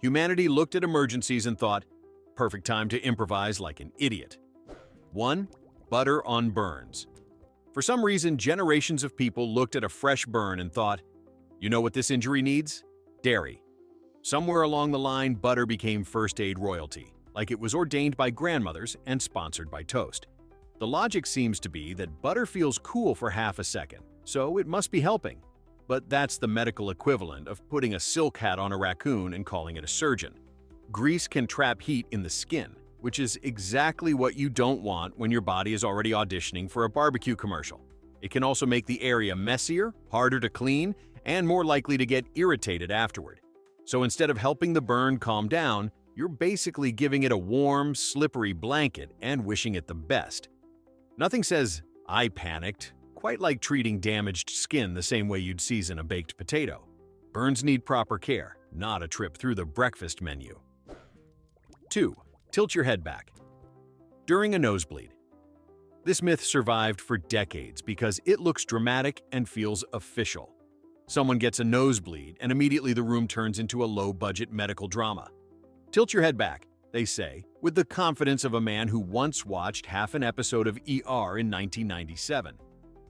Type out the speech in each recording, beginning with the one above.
humanity looked at emergencies and thought, perfect time to improvise like an idiot. 1. Butter on burns. For some reason, generations of people looked at a fresh burn and thought, you know what this injury needs? Dairy. Somewhere along the line, butter became first aid royalty, like it was ordained by grandmothers and sponsored by toast. The logic seems to be that butter feels cool for half a second, so it must be helping. But that's the medical equivalent of putting a silk hat on a raccoon and calling it a surgeon. Grease can trap heat in the skin, which is exactly what you don't want when your body is already auditioning for a barbecue commercial. It can also make the area messier, harder to clean, and more likely to get irritated afterward. So instead of helping the burn calm down, you're basically giving it a warm, slippery blanket and wishing it the best. Nothing says, I panicked, quite like treating damaged skin the same way you'd season a baked potato. Burns need proper care, not a trip through the breakfast menu. 2. Tilt your head back. During a nosebleed. This myth survived for decades because it looks dramatic and feels official. Someone gets a nosebleed and immediately the room turns into a low-budget medical drama. Tilt your head back, they say, with the confidence of a man who once watched half an episode of ER in 1997.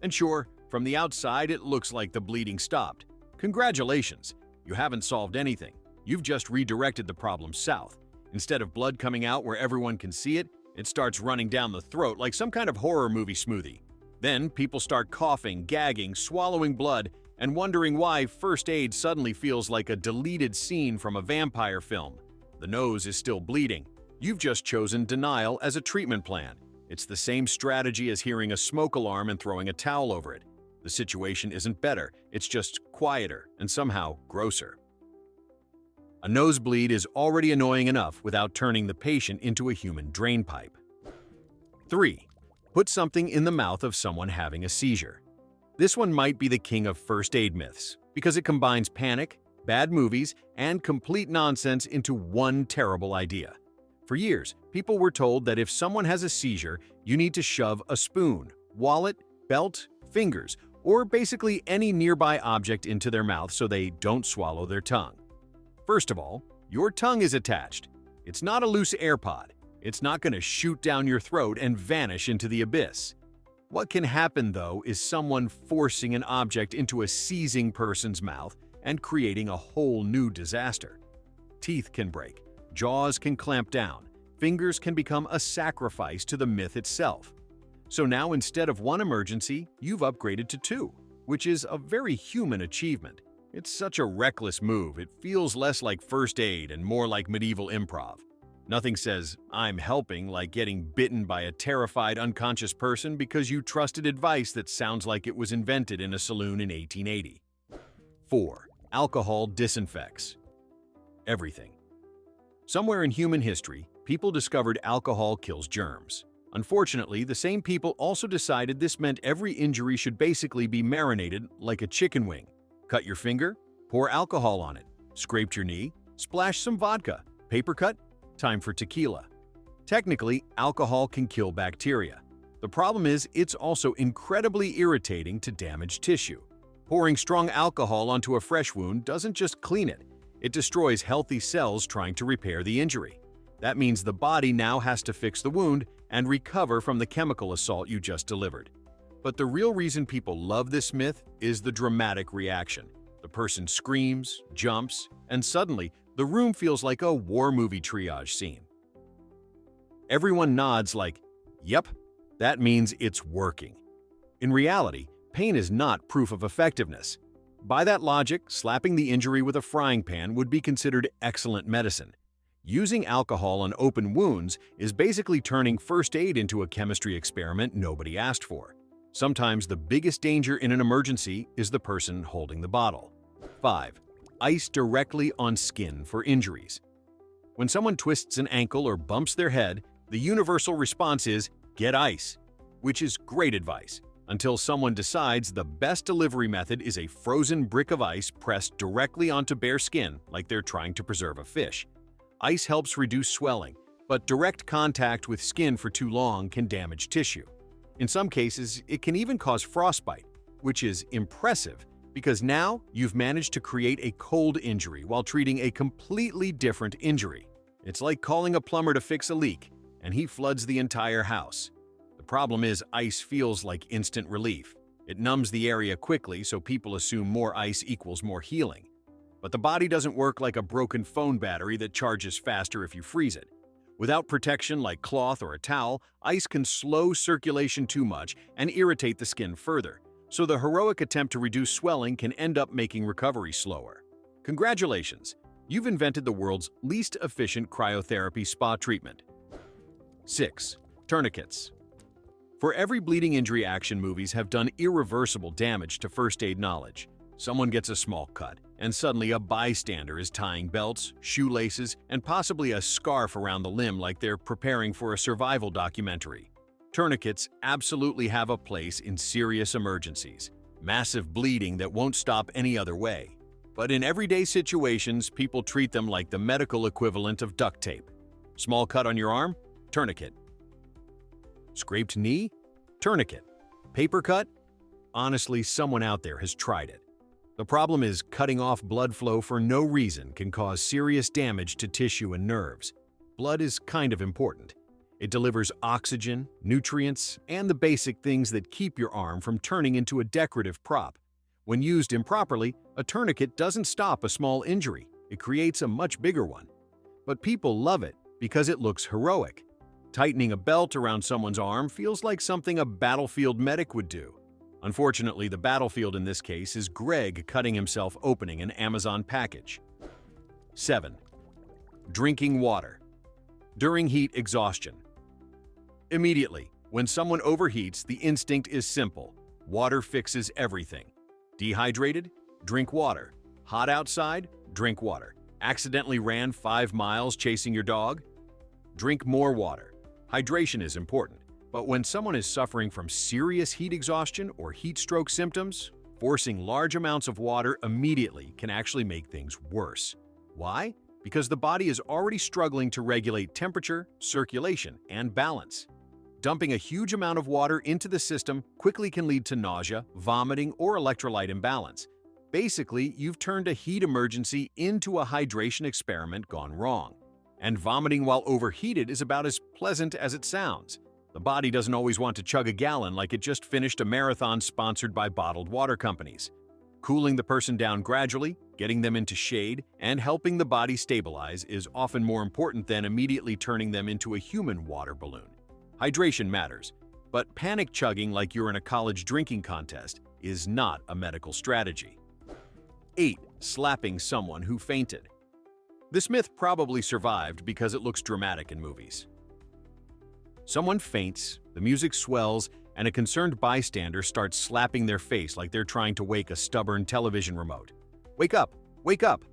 And sure, from the outside it looks like the bleeding stopped. Congratulations, you haven't solved anything. You've just redirected the problem south. Instead of blood coming out where everyone can see it, it starts running down the throat like some kind of horror movie smoothie. Then people start coughing, gagging, swallowing blood, and wondering why first aid suddenly feels like a deleted scene from a vampire film. The nose is still bleeding. You've just chosen denial as a treatment plan. It's the same strategy as hearing a smoke alarm and throwing a towel over it. The situation isn't better, it's just quieter and somehow grosser. A nosebleed is already annoying enough without turning the patient into a human drain pipe. 3. Put something in the mouth of someone having a seizure. This one might be the king of first aid myths because it combines panic, bad movies, and complete nonsense into one terrible idea. For years, people were told that if someone has a seizure, you need to shove a spoon, wallet, belt, fingers, or basically any nearby object into their mouth so they don't swallow their tongue. First of all, your tongue is attached. It's not a loose AirPod. It's not going to shoot down your throat and vanish into the abyss. What can happen, though, is someone forcing an object into a seizing person's mouth and creating a whole new disaster. Teeth can break, jaws can clamp down, fingers can become a sacrifice to the myth itself. So now instead of one emergency, you've upgraded to 2, which is a very human achievement. It's such a reckless move, it feels less like first aid and more like medieval improv. Nothing says, I'm helping, like getting bitten by a terrified, unconscious person because you trusted advice that sounds like it was invented in a saloon in 1880. 4. Alcohol disinfects everything. Somewhere in human history, people discovered alcohol kills germs. Unfortunately, the same people also decided this meant every injury should basically be marinated like a chicken wing. Cut your finger? Pour alcohol on it. Scraped your knee? Splash some vodka. Paper cut? Time for tequila. Technically, alcohol can kill bacteria. The problem is it's also incredibly irritating to damaged tissue. Pouring strong alcohol onto a fresh wound doesn't just clean it, it destroys healthy cells trying to repair the injury. That means the body now has to fix the wound and recover from the chemical assault you just delivered. But the real reason people love this myth is the dramatic reaction. The person screams, jumps, and suddenly the room feels like a war movie triage scene. Everyone nods like, yep, that means it's working. In reality, pain is not proof of effectiveness. By that logic, slapping the injury with a frying pan would be considered excellent medicine. Using alcohol on open wounds is basically turning first aid into a chemistry experiment nobody asked for. Sometimes the biggest danger in an emergency is the person holding the bottle. 5. Ice directly on skin for injuries. When someone twists an ankle or bumps their head, the universal response is, get ice, which is great advice, until someone decides the best delivery method is a frozen brick of ice pressed directly onto bare skin like they're trying to preserve a fish. Ice helps reduce swelling, but direct contact with skin for too long can damage tissue. In some cases, it can even cause frostbite, which is impressive, Because now you've managed to create a cold injury while treating a completely different injury. It's like calling a plumber to fix a leak, and he floods the entire house. The problem is ice feels like instant relief. It numbs the area quickly, so people assume more ice equals more healing. But the body doesn't work like a broken phone battery that charges faster if you freeze it. Without protection like cloth or a towel, ice can slow circulation too much and irritate the skin further. So the heroic attempt to reduce swelling can end up making recovery slower. Congratulations! You've invented the world's least efficient cryotherapy spa treatment. 6. Tourniquets. For every bleeding injury, action movies have done irreversible damage to first aid knowledge. Someone gets a small cut, and suddenly a bystander is tying belts, shoelaces, and possibly a scarf around the limb like they're preparing for a survival documentary. Tourniquets absolutely have a place in serious emergencies, massive bleeding that won't stop any other way. But in everyday situations, people treat them like the medical equivalent of duct tape. Small cut on your arm? Tourniquet. Scraped knee? Tourniquet. Paper cut? Honestly, someone out there has tried it. The problem is cutting off blood flow for no reason can cause serious damage to tissue and nerves. Blood is kind of important. It delivers oxygen, nutrients, and the basic things that keep your arm from turning into a decorative prop. When used improperly, a tourniquet doesn't stop a small injury. It creates a much bigger one. But people love it because it looks heroic. Tightening a belt around someone's arm feels like something a battlefield medic would do. Unfortunately, the battlefield in this case is Greg cutting himself opening an Amazon package. 7. Drinking water. During heat exhaustion. Immediately, when someone overheats, the instinct is simple. Water fixes everything. Dehydrated? Drink water. Hot outside? Drink water. Accidentally ran 5 miles chasing your dog? Drink more water. Hydration is important, but when someone is suffering from serious heat exhaustion or heat stroke symptoms, forcing large amounts of water immediately can actually make things worse. Why? Because the body is already struggling to regulate temperature, circulation, and balance. Dumping a huge amount of water into the system quickly can lead to nausea, vomiting, or electrolyte imbalance. Basically, you've turned a heat emergency into a hydration experiment gone wrong. And vomiting while overheated is about as pleasant as it sounds. The body doesn't always want to chug a gallon like it just finished a marathon sponsored by bottled water companies. Cooling the person down gradually, getting them into shade, and helping the body stabilize is often more important than immediately turning them into a human water balloon. Hydration matters, but panic chugging like you're in a college drinking contest is not a medical strategy. 8. Slapping someone who fainted. This myth probably survived because it looks dramatic in movies. Someone faints, the music swells, and a concerned bystander starts slapping their face like they're trying to wake a stubborn television remote. Wake up! Wake up!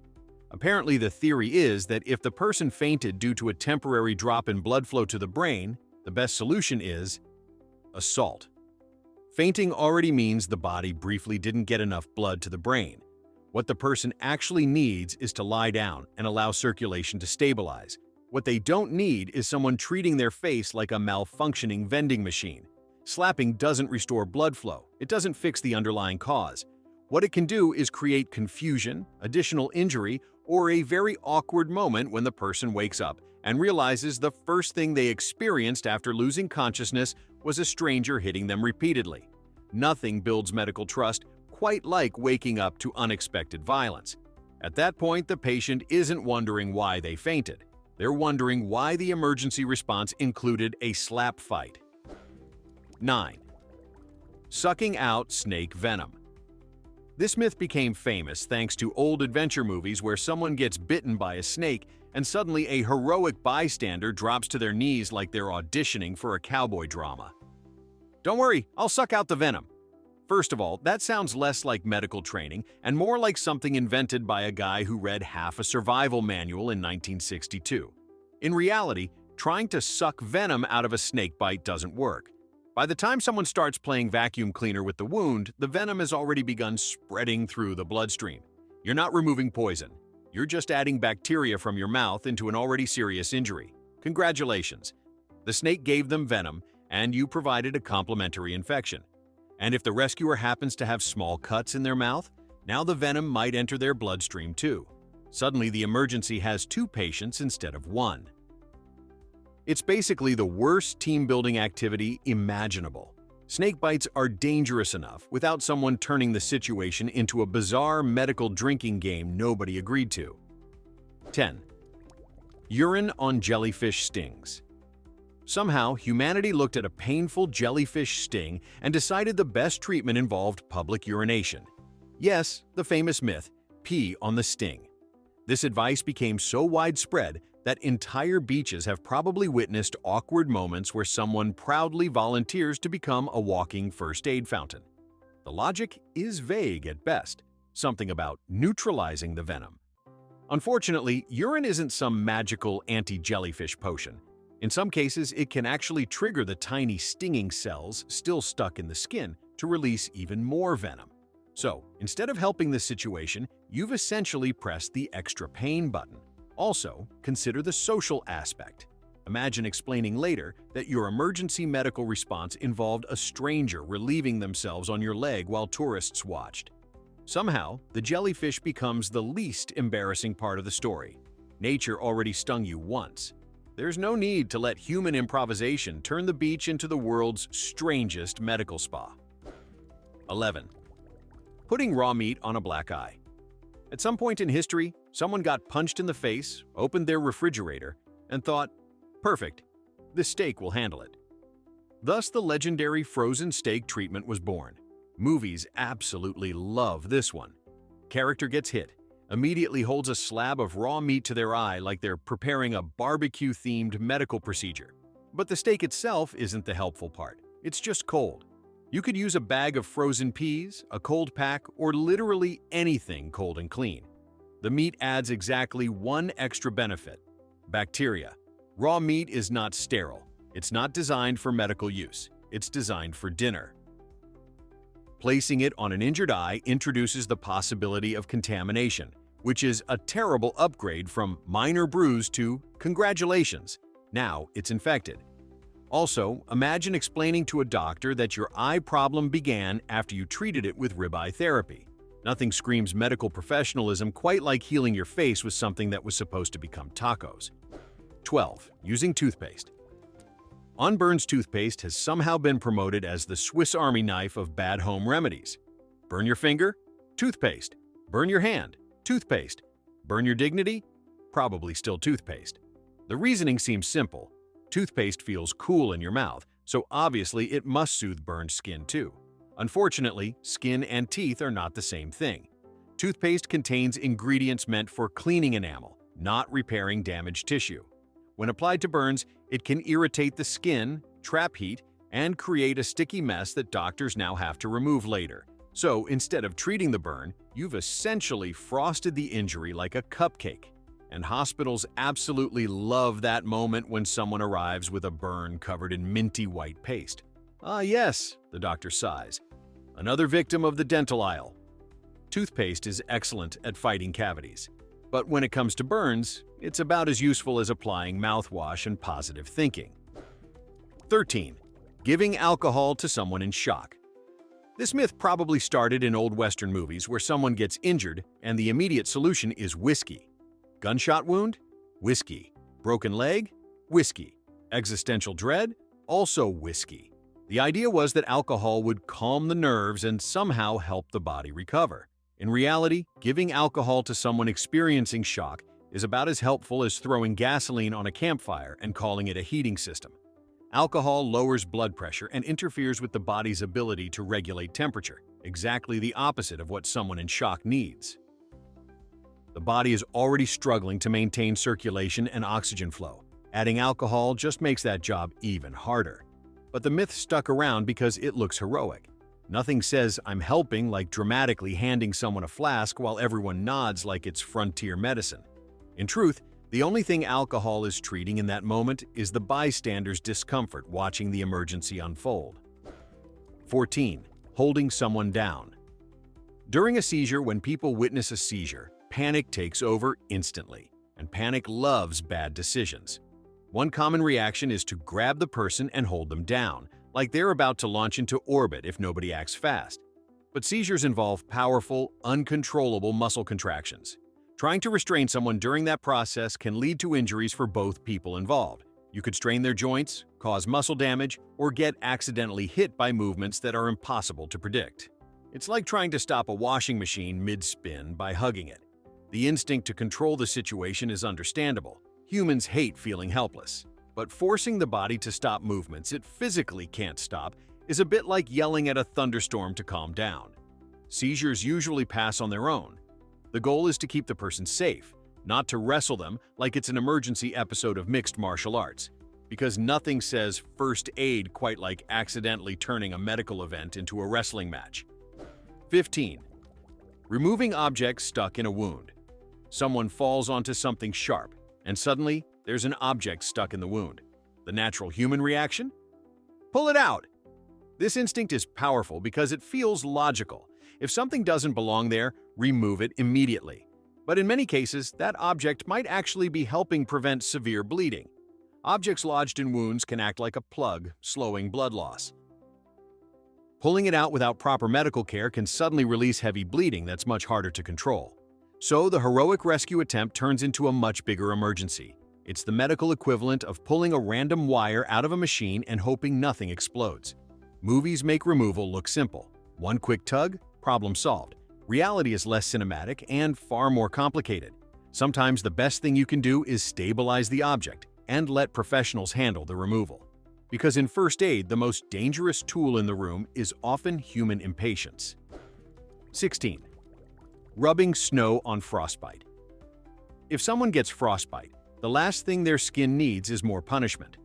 Apparently, the theory is that if the person fainted due to a temporary drop in blood flow to the brain, the best solution is assault. Fainting already means the body briefly didn't get enough blood to the brain. What the person actually needs is to lie down and allow circulation to stabilize. What they don't need is someone treating their face like a malfunctioning vending machine. Slapping doesn't restore blood flow. It doesn't fix the underlying cause. What it can do is create confusion, additional injury, or a very awkward moment when the person wakes up and realizes the first thing they experienced after losing consciousness was a stranger hitting them repeatedly. Nothing builds medical trust quite like waking up to unexpected violence. At that point, the patient isn't wondering why they fainted. They're wondering why the emergency response included a slap fight. 9. Sucking out snake venom. This myth became famous thanks to old adventure movies where someone gets bitten by a snake and suddenly a heroic bystander drops to their knees like they're auditioning for a cowboy drama. Don't worry, I'll suck out the venom. First of all, that sounds less like medical training and more like something invented by a guy who read half a survival manual in 1962. In reality, trying to suck venom out of a snake bite doesn't work. By the time someone starts playing vacuum cleaner with the wound, the venom has already begun spreading through the bloodstream. You're not removing poison. You're just adding bacteria from your mouth into an already serious injury. Congratulations. The snake gave them venom, and you provided a complementary infection. And if the rescuer happens to have small cuts in their mouth, Now the venom might enter their bloodstream too. Suddenly, the emergency has 2 patients instead of 1. It's basically the worst team-building activity imaginable. Snake bites are dangerous enough without someone turning the situation into a bizarre medical drinking game nobody agreed to. 10. Urine on jellyfish stings. Somehow, humanity looked at a painful jellyfish sting and decided the best treatment involved public urination. Yes, the famous myth, pee on the sting. This advice became so widespread that entire beaches have probably witnessed awkward moments where someone proudly volunteers to become a walking first aid fountain. The logic is vague at best, something about neutralizing the venom. Unfortunately, urine isn't some magical anti-jellyfish potion. In some cases, it can actually trigger the tiny stinging cells still stuck in the skin to release even more venom. So, instead of helping the situation, you've essentially pressed the extra pain button. Also, consider the social aspect. Imagine explaining later that your emergency medical response involved a stranger relieving themselves on your leg while tourists watched. Somehow, the jellyfish becomes the least embarrassing part of the story. Nature already stung you once. There's no need to let human improvisation turn the beach into the world's strangest medical spa. 11. Putting raw meat on a black eye. At some point in history, someone got punched in the face, opened their refrigerator, and thought, "Perfect, this steak will handle it." Thus, the legendary frozen steak treatment was born. Movies absolutely love this one. Character gets hit, immediately holds a slab of raw meat to their eye like they're preparing a barbecue-themed medical procedure. But the steak itself isn't the helpful part. It's just cold. You could use a bag of frozen peas, a cold pack, or literally anything cold and clean. The meat adds exactly one extra benefit: bacteria. Raw meat is not sterile. It's not designed for medical use. It's designed for dinner. Placing it on an injured eye introduces the possibility of contamination, which is a terrible upgrade from minor bruise to congratulations, now it's infected. Also, imagine explaining to a doctor that your eye problem began after you treated it with ribeye therapy. Nothing screams medical professionalism quite like healing your face with something that was supposed to become tacos. 12. Using toothpaste. On Burns toothpaste has somehow been promoted as the Swiss Army knife of bad home remedies. Burn your finger? Toothpaste. Burn your hand? Toothpaste. Burn your dignity? Probably still toothpaste. The reasoning seems simple. Toothpaste feels cool in your mouth, so obviously it must soothe burned skin too. Unfortunately, skin and teeth are not the same thing. Toothpaste contains ingredients meant for cleaning enamel, not repairing damaged tissue. When applied to burns, it can irritate the skin, trap heat, and create a sticky mess that doctors now have to remove later. So instead of treating the burn, you've essentially frosted the injury like a cupcake. And hospitals absolutely love that moment when someone arrives with a burn covered in minty white paste. "Ah yes," the doctor sighs. "Another victim of the dental aisle." Toothpaste is excellent at fighting cavities. But when it comes to burns, it's about as useful as applying mouthwash and positive thinking. 13. Giving alcohol to someone in shock. This myth probably started in old Western movies where someone gets injured and the immediate solution is whiskey. Gunshot wound? Whiskey. Broken leg? Whiskey. Existential dread? Also whiskey. The idea was that alcohol would calm the nerves and somehow help the body recover. In reality, giving alcohol to someone experiencing shock is about as helpful as throwing gasoline on a campfire and calling it a heating system. Alcohol lowers blood pressure and interferes with the body's ability to regulate temperature, exactly the opposite of what someone in shock needs. The body is already struggling to maintain circulation and oxygen flow. Adding alcohol just makes that job even harder. But the myth stuck around because it looks heroic. Nothing says "I'm helping" like dramatically handing someone a flask while everyone nods like it's frontier medicine. In truth, the only thing alcohol is treating in that moment is the bystander's discomfort watching the emergency unfold. 14. Holding someone down. During a seizure, when people witness a seizure, panic takes over instantly, and panic loves bad decisions. One common reaction is to grab the person and hold them down, like they're about to launch into orbit if nobody acts fast. But seizures involve powerful, uncontrollable muscle contractions. Trying to restrain someone during that process can lead to injuries for both people involved. You could strain their joints, cause muscle damage, or get accidentally hit by movements that are impossible to predict. It's like trying to stop a washing machine mid-spin by hugging it. The instinct to control the situation is understandable. Humans hate feeling helpless. But forcing the body to stop movements it physically can't stop is a bit like yelling at a thunderstorm to calm down. Seizures usually pass on their own. The goal is to keep the person safe, not to wrestle them like it's an emergency episode of mixed martial arts, because nothing says first aid quite like accidentally turning a medical event into a wrestling match. 15. Removing objects stuck in a wound. Someone falls onto something sharp, and suddenly there's an object stuck in the wound. The natural human reaction? Pull it out! This instinct is powerful because it feels logical. If something doesn't belong there, remove it immediately. But in many cases, that object might actually be helping prevent severe bleeding. Objects lodged in wounds can act like a plug, slowing blood loss. Pulling it out without proper medical care can suddenly release heavy bleeding that's much harder to control. So the heroic rescue attempt turns into a much bigger emergency. It's the medical equivalent of pulling a random wire out of a machine and hoping nothing explodes. Movies make removal look simple. One quick tug, problem solved. Reality is less cinematic and far more complicated. Sometimes the best thing you can do is stabilize the object and let professionals handle the removal. Because in first aid, the most dangerous tool in the room is often human impatience. 16. Rubbing snow on frostbite. If someone gets frostbite, the last thing their skin needs is more punishment.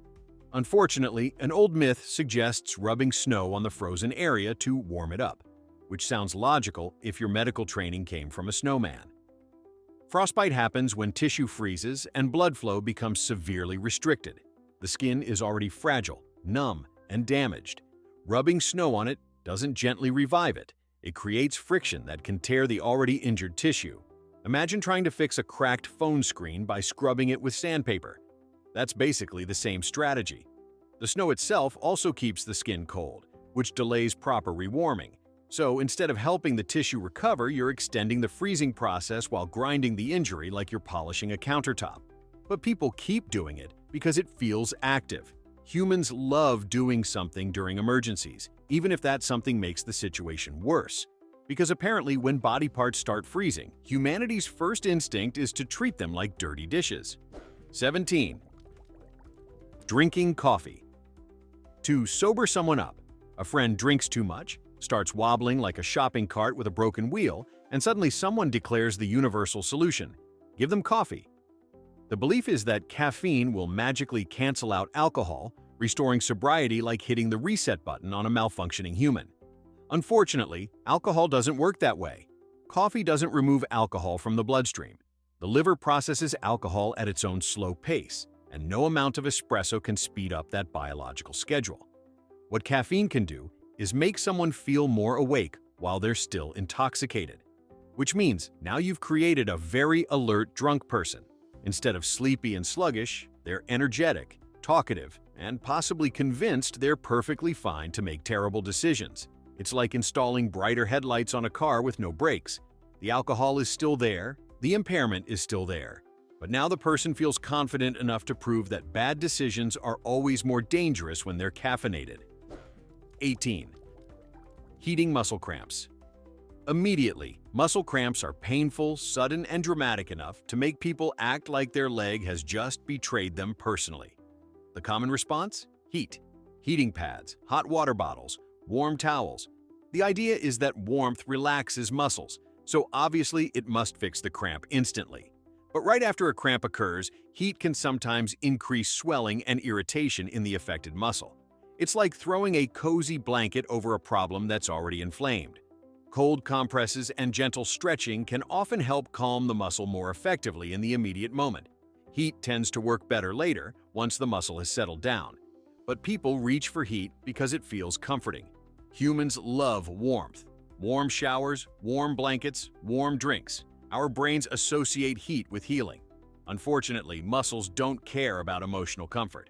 Unfortunately, an old myth suggests rubbing snow on the frozen area to warm it up, which sounds logical if your medical training came from a snowman. Frostbite happens when tissue freezes and blood flow becomes severely restricted. The skin is already fragile, numb, and damaged. Rubbing snow on it doesn't gently revive it. It creates friction that can tear the already injured tissue. Imagine trying to fix a cracked phone screen by scrubbing it with sandpaper. That's basically the same strategy. The snow itself also keeps the skin cold, which delays proper rewarming. So instead of helping the tissue recover, you're extending the freezing process while grinding the injury like you're polishing a countertop. But people keep doing it because it feels active. Humans love doing something during emergencies, even if that something makes the situation worse. Because apparently when body parts start freezing, humanity's first instinct is to treat them like dirty dishes. 17. Drinking coffee. To sober someone up, a friend drinks too much, starts wobbling like a shopping cart with a broken wheel, and suddenly someone declares the universal solution: give them coffee. The belief is that caffeine will magically cancel out alcohol, restoring sobriety like hitting the reset button on a malfunctioning human. Unfortunately, alcohol doesn't work that way. Coffee doesn't remove alcohol from the bloodstream. The liver processes alcohol at its own slow pace, and no amount of espresso can speed up that biological schedule. What caffeine can do is make someone feel more awake while they're still intoxicated. Which means now you've created a very alert drunk person. Instead of sleepy and sluggish, they're energetic, talkative, and possibly convinced they're perfectly fine to make terrible decisions. It's like installing brighter headlights on a car with no brakes. The alcohol is still there, the impairment is still there. But now the person feels confident enough to prove that bad decisions are always more dangerous when they're caffeinated. 18. Heating muscle cramps. Immediately, muscle cramps are painful, sudden, and dramatic enough to make people act like their leg has just betrayed them personally. The common response? Heat. Heating pads, hot water bottles, warm towels. The idea is that warmth relaxes muscles, so obviously it must fix the cramp instantly. But right after a cramp occurs, heat can sometimes increase swelling and irritation in the affected muscle. It's like throwing a cozy blanket over a problem that's already inflamed. Cold compresses and gentle stretching can often help calm the muscle more effectively in the immediate moment. Heat tends to work better later, once the muscle has settled down. But people reach for heat because it feels comforting. Humans love warmth. Warm showers, warm blankets, warm drinks. Our brains associate heat with healing. Unfortunately, muscles don't care about emotional comfort.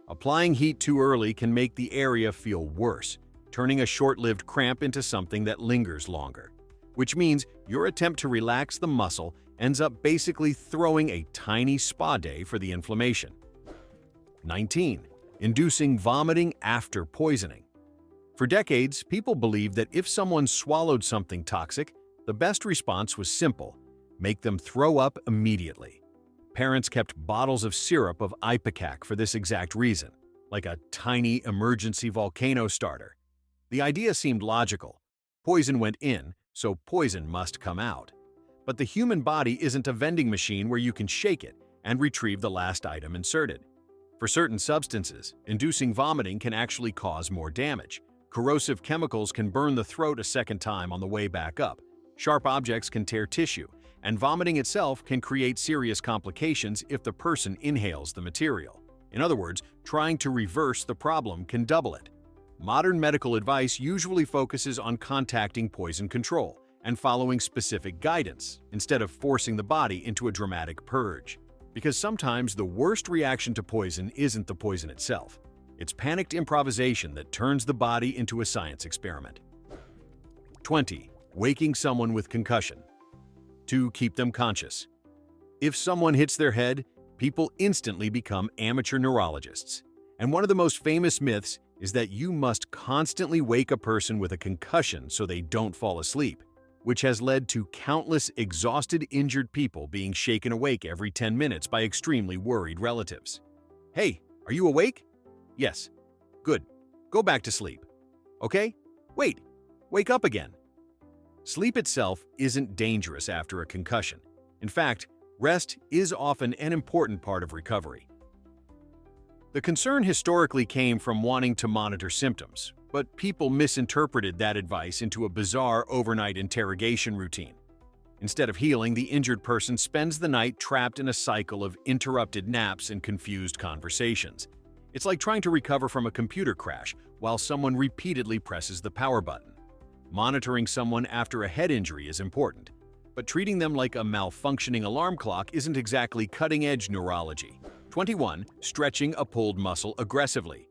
Applying heat too early can make the area feel worse, turning a short-lived cramp into something that lingers longer, which means your attempt to relax the muscle ends up basically throwing a tiny spa day for the inflammation. 19. Inducing vomiting after poisoning. For decades, people believed that if someone swallowed something toxic, the best response was simple: make them throw up immediately. Parents kept bottles of syrup of ipecac for this exact reason, like a tiny emergency volcano starter. The idea seemed logical. Poison went in, so poison must come out. But the human body isn't a vending machine where you can shake it and retrieve the last item inserted. For certain substances, inducing vomiting can actually cause more damage. Corrosive chemicals can burn the throat a second time on the way back up. Sharp objects can tear tissue, and vomiting itself can create serious complications if the person inhales the material. In other words, trying to reverse the problem can double it. Modern medical advice usually focuses on contacting poison control and following specific guidance instead of forcing the body into a dramatic purge. Because sometimes the worst reaction to poison isn't the poison itself. It's panicked improvisation that turns the body into a science experiment. 20. Waking someone with concussion. To keep them conscious. If someone hits their head, people instantly become amateur neurologists. And one of the most famous myths is that you must constantly wake a person with a concussion so they don't fall asleep, which has led to countless exhausted, injured people being shaken awake every 10 minutes by extremely worried relatives. Hey, are you awake? Yes. Good. Go back to sleep. Okay? Wait. Wake up again. Sleep itself isn't dangerous after a concussion. In fact, rest is often an important part of recovery. The concern historically came from wanting to monitor symptoms, but people misinterpreted that advice into a bizarre overnight interrogation routine. Instead of healing, the injured person spends the night trapped in a cycle of interrupted naps and confused conversations. It's like trying to recover from a computer crash while someone repeatedly presses the power button. Monitoring someone after a head injury is important, but treating them like a malfunctioning alarm clock isn't exactly cutting-edge neurology. 21. Stretching a pulled muscle aggressively.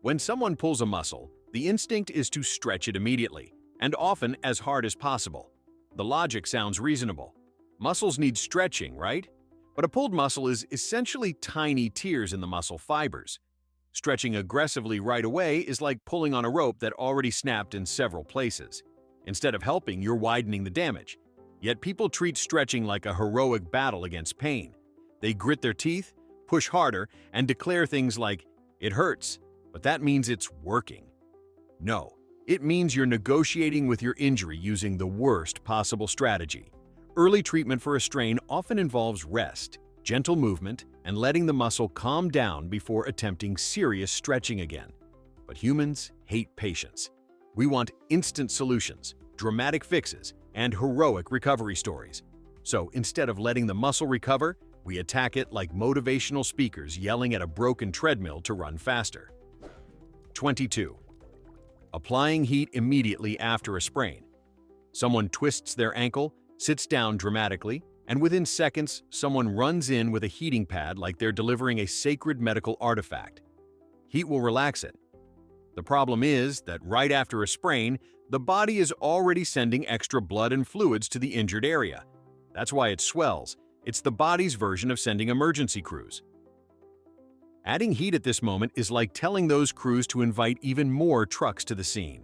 When someone pulls a muscle, the instinct is to stretch it immediately, and often as hard as possible. The logic sounds reasonable. Muscles need stretching, right? But a pulled muscle is essentially tiny tears in the muscle fibers. Stretching aggressively right away is like pulling on a rope that already snapped in several places. Instead of helping, you're widening the damage. Yet people treat stretching like a heroic battle against pain. They grit their teeth, push harder, and declare things like, "It hurts, but that means it's working." No, it means you're negotiating with your injury using the worst possible strategy. Early treatment for a strain often involves rest, gentle movement, and letting the muscle calm down before attempting serious stretching again. But humans hate patience. We want instant solutions, dramatic fixes, and heroic recovery stories. So instead of letting the muscle recover, we attack it like motivational speakers yelling at a broken treadmill to run faster. 22. Applying heat immediately after a sprain. Someone twists their ankle, sits down dramatically, and within seconds, someone runs in with a heating pad like they're delivering a sacred medical artifact. Heat will relax it. The problem is that right after a sprain, the body is already sending extra blood and fluids to the injured area. That's why it swells. It's the body's version of sending emergency crews. Adding heat at this moment is like telling those crews to invite even more trucks to the scene.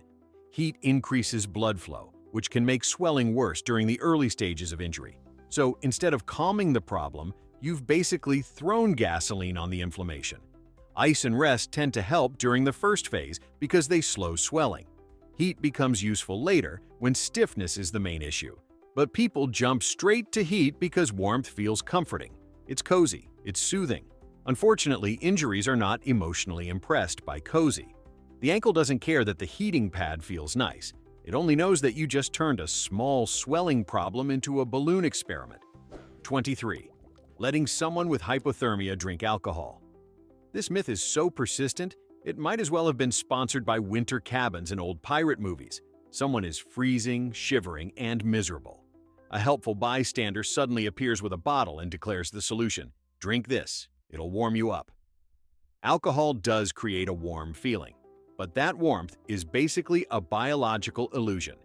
Heat increases blood flow, which can make swelling worse during the early stages of injury. So instead of calming the problem, you've basically thrown gasoline on the inflammation. Ice and rest tend to help during the first phase because they slow swelling. Heat becomes useful later when stiffness is the main issue. But people jump straight to heat because warmth feels comforting. It's cozy, it's soothing. Unfortunately, injuries are not emotionally impressed by cozy. The ankle doesn't care that the heating pad feels nice. It only knows that you just turned a small swelling problem into a balloon experiment. 23. Letting someone with hypothermia drink alcohol. This myth is so persistent, it might as well have been sponsored by winter cabins in old pirate movies. Someone is freezing, shivering, and miserable. A helpful bystander suddenly appears with a bottle and declares the solution. Drink this, it'll warm you up. Alcohol does create a warm feeling, But that warmth is basically a biological illusion.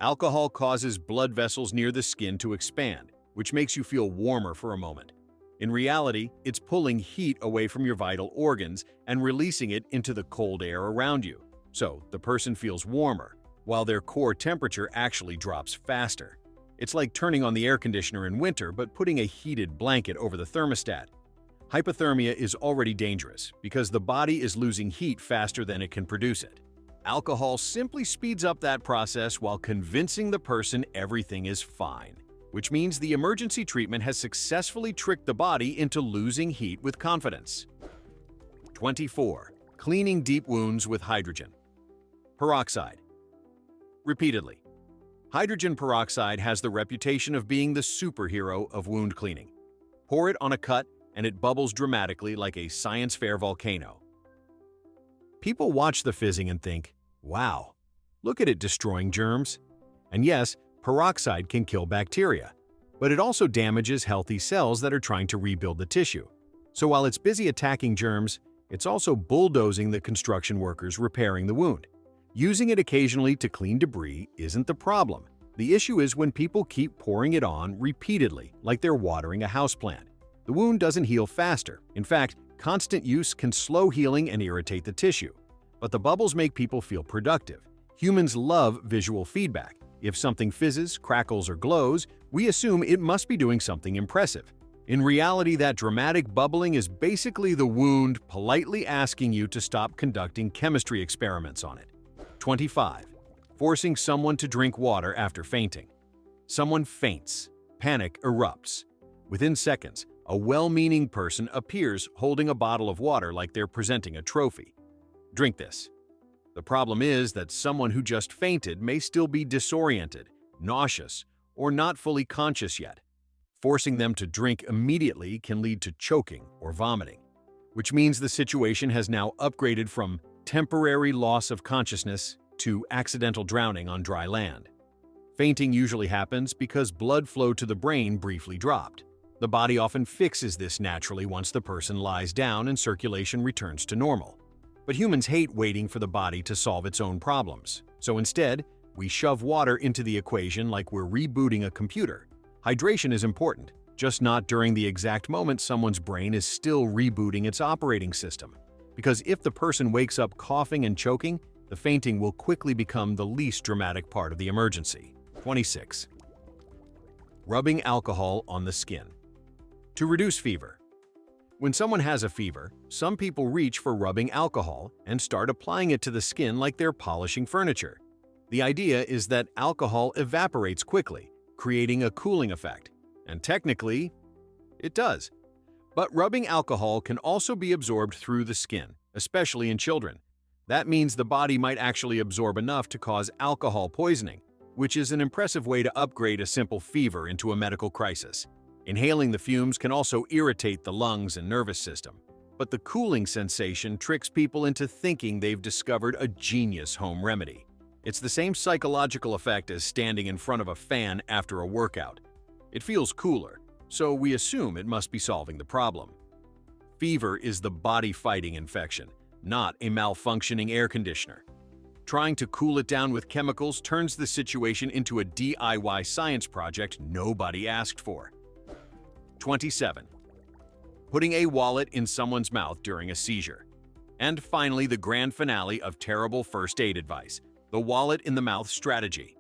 Alcohol causes blood vessels near the skin to expand, which makes you feel warmer for a moment. In reality, it's pulling heat away from your vital organs and releasing it into the cold air around you. So, the person feels warmer, while their core temperature actually drops faster. It's like turning on the air conditioner in winter but putting a heated blanket over the thermostat. Hypothermia is already dangerous because the body is losing heat faster than it can produce it. Alcohol simply speeds up that process while convincing the person everything is fine, which means the emergency treatment has successfully tricked the body into losing heat with confidence. 24. Cleaning deep wounds with hydrogen peroxide. Repeatedly. Hydrogen peroxide has the reputation of being the superhero of wound cleaning. Pour it on a cut, and it bubbles dramatically like a science fair volcano. People watch the fizzing and think, wow, look at it destroying germs. And yes, peroxide can kill bacteria, but it also damages healthy cells that are trying to rebuild the tissue. So while it's busy attacking germs, it's also bulldozing the construction workers repairing the wound. Using it occasionally to clean debris isn't the problem. The issue is when people keep pouring it on repeatedly, like they're watering a houseplant. The wound doesn't heal faster. In fact, constant use can slow healing and irritate the tissue. But the bubbles make people feel productive. Humans love visual feedback. If something fizzes, crackles, or glows, we assume it must be doing something impressive. In reality, that dramatic bubbling is basically the wound politely asking you to stop conducting chemistry experiments on it. 25. Forcing someone to drink water after fainting. Someone faints. Panic erupts. Within seconds, a well-meaning person appears holding a bottle of water like they're presenting a trophy. Drink this. The problem is that someone who just fainted may still be disoriented, nauseous, or not fully conscious yet. Forcing them to drink immediately can lead to choking or vomiting, which means the situation has now upgraded from temporary loss of consciousness to accidental drowning on dry land. Fainting usually happens because blood flow to the brain briefly dropped. The body often fixes this naturally once the person lies down and circulation returns to normal. But humans hate waiting for the body to solve its own problems. So instead, we shove water into the equation like we're rebooting a computer. Hydration is important, just not during the exact moment someone's brain is still rebooting its operating system. Because if the person wakes up coughing and choking, the fainting will quickly become the least dramatic part of the emergency. 26. Rubbing alcohol on the skin. To reduce fever. When someone has a fever, some people reach for rubbing alcohol and start applying it to the skin like they're polishing furniture. The idea is that alcohol evaporates quickly, creating a cooling effect. And technically, it does. But rubbing alcohol can also be absorbed through the skin, especially in children. That means the body might actually absorb enough to cause alcohol poisoning, which is an impressive way to upgrade a simple fever into a medical crisis. Inhaling the fumes can also irritate the lungs and nervous system. But the cooling sensation tricks people into thinking they've discovered a genius home remedy. It's the same psychological effect as standing in front of a fan after a workout. It feels cooler, so we assume it must be solving the problem. Fever is the body fighting infection, not a malfunctioning air conditioner. Trying to cool it down with chemicals turns the situation into a DIY science project nobody asked for. 27. Putting a wallet in someone's mouth during a seizure. And finally, the grand finale of terrible first aid advice, the wallet in the mouth strategy.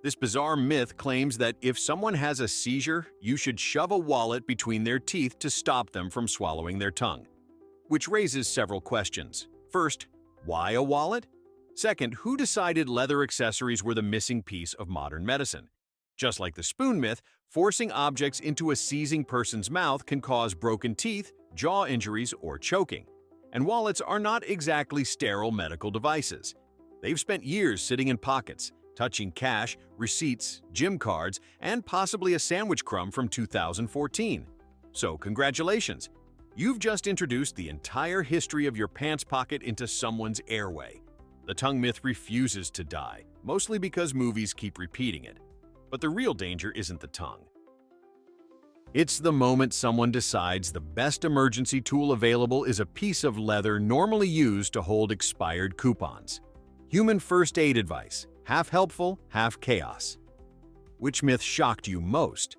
This bizarre myth claims that if someone has a seizure, you should shove a wallet between their teeth to stop them from swallowing their tongue. Which raises several questions. First, why a wallet? Second, who decided leather accessories were the missing piece of modern medicine? Just like the spoon myth, forcing objects into a seizing person's mouth can cause broken teeth, jaw injuries, or choking. And wallets are not exactly sterile medical devices. They've spent years sitting in pockets, touching cash, receipts, gym cards, and possibly a sandwich crumb from 2014. So congratulations! You've just introduced the entire history of your pants pocket into someone's airway. The tongue myth refuses to die, mostly because movies keep repeating it. But the real danger isn't the tongue. It's the moment someone decides the best emergency tool available is a piece of leather normally used to hold expired coupons. Human first aid advice, half helpful, half chaos. Which myth shocked you most?